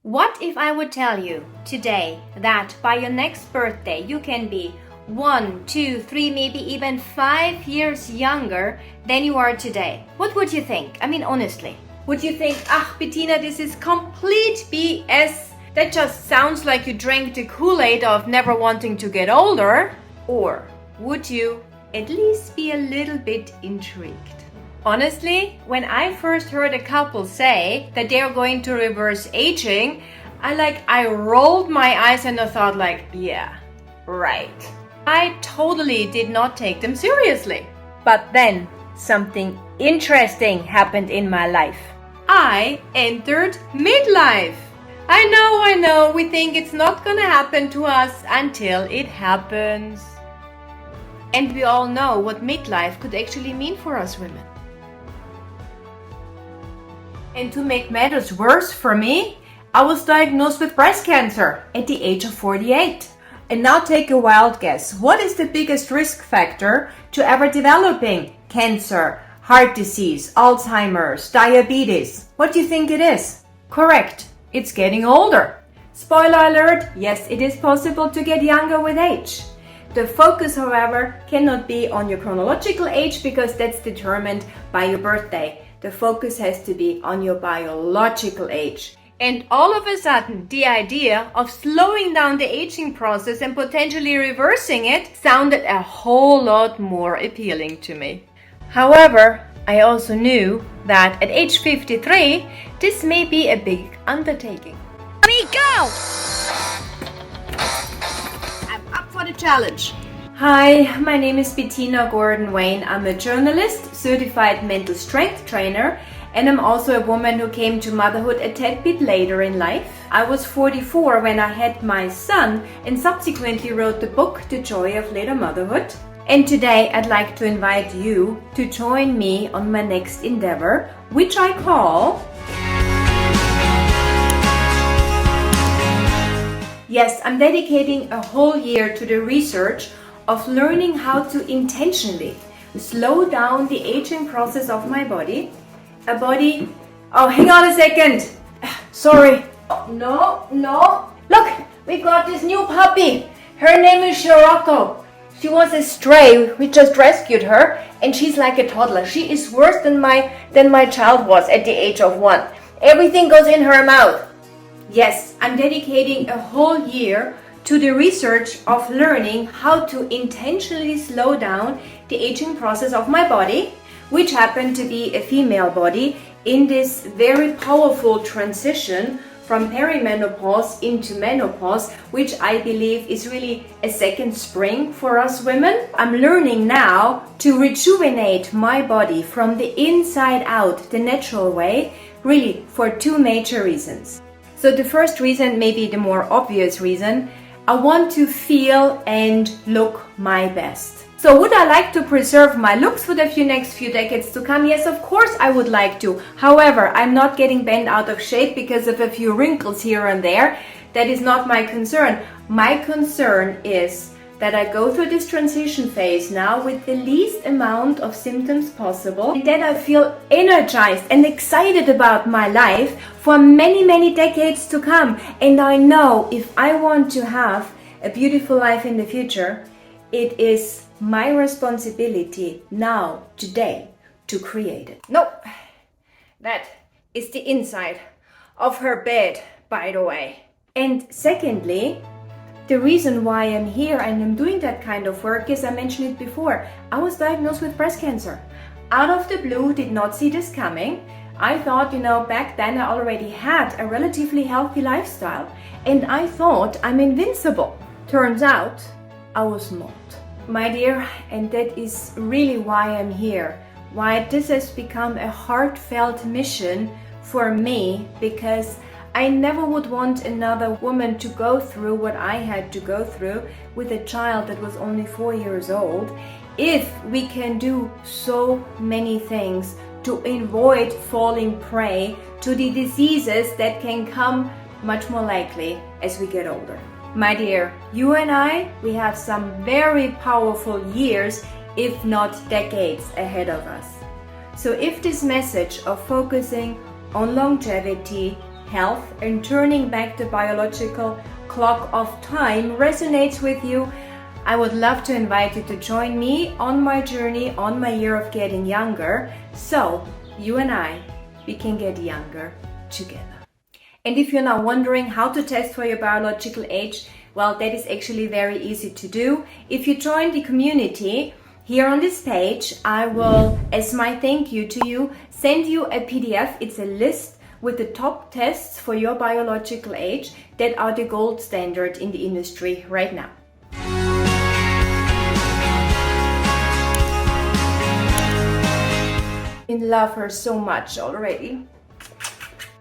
What if I would tell you today that by your next birthday you can be 1, 2, 3, maybe even 5 years younger than you are today? What would you think? I mean, honestly. Would you think, Bettina, this is complete BS? That just sounds like you drank the Kool-Aid of never wanting to get older? Or would you at least be a little bit intrigued? Honestly, when I first heard a couple say that they're going to reverse aging, I rolled my eyes and I thought yeah, right. I totally did not take them seriously. But then something interesting happened in my life. I entered midlife. I know, we think it's not gonna happen to us until it happens. And we all know what midlife could actually mean for us women. And to make matters worse for me, I was diagnosed with breast cancer at the age of 48. And now take a wild guess. What is the biggest risk factor to ever developing cancer, heart disease, Alzheimer's, diabetes? What do you think it is? Correct. It's getting older. Spoiler alert, yes, it is possible to get younger with age. The focus, however, cannot be on your chronological age because that's determined by your birthday. The focus has to be on your biological age. And all of a sudden, the idea of slowing down the aging process and potentially reversing it sounded a whole lot more appealing to me. However, I also knew that at age 53, this may be a big undertaking. Let me go! I'm up for the challenge. Hi, my name is Bettina Gordon. I'm a journalist, certified mental strength trainer, and I'm also a woman who came to motherhood a tad bit later in life. I was 44 when I had my son and subsequently wrote the book, The Joy of Later Motherhood. And today I'd like to invite you to join me on my next endeavor, which I call... Yes, I'm dedicating a whole year to the research of learning how to intentionally slow down the aging process of my body. A body... Oh, hang on a second. Sorry. No. Look, we got this new puppy. Her name is Shiroko. She was a stray. We just rescued her and she's like a toddler. She is worse than my child was at the age of 1. Everything goes in her mouth. Yes, I'm dedicating a whole year to the research of learning how to intentionally slow down the aging process of my body, which happened to be a female body in this very powerful transition from perimenopause into menopause, which I believe is really a second spring for us women. I'm learning now to rejuvenate my body from the inside out, the natural way, really for 2 major reasons. So the first reason, maybe the more obvious reason, I want to feel and look my best. So would I like to preserve my looks for the next few decades to come? Yes, of course I would like to. However, I'm not getting bent out of shape because of a few wrinkles here and there. That is not my concern. My concern is that I go through this transition phase now with the least amount of symptoms possible, and that I feel energized and excited about my life for many, many decades to come. And I know if I want to have a beautiful life in the future, it is my responsibility now, today, to create it. No, that is the inside of her bed, by the way. And secondly, the reason why I'm here and I'm doing that kind of work is, I mentioned it before, I was diagnosed with breast cancer. Out of the blue, did not see this coming. I thought, back then I already had a relatively healthy lifestyle and I thought I'm invincible. Turns out I was not. My dear, and that is really why I'm here, why this has become a heartfelt mission for me, because I never would want another woman to go through what I had to go through with a child that was only 4 years old. If we can do so many things to avoid falling prey to the diseases that can come much more likely as we get older. My dear, you and I, we have some very powerful years, if not decades, ahead of us. So if this message of focusing on longevity, health and turning back the biological clock of time resonates with you, I would love to invite you to join me on my journey, on my year of getting younger, so you and I, we can get younger together. And if you're now wondering how to test for your biological age, well, that is actually very easy to do. If you join the community, here on this page, I will, as my thank you to you, send you a PDF. It's a list with the top tests for your biological age that are the gold standard in the industry right now. I love her so much already.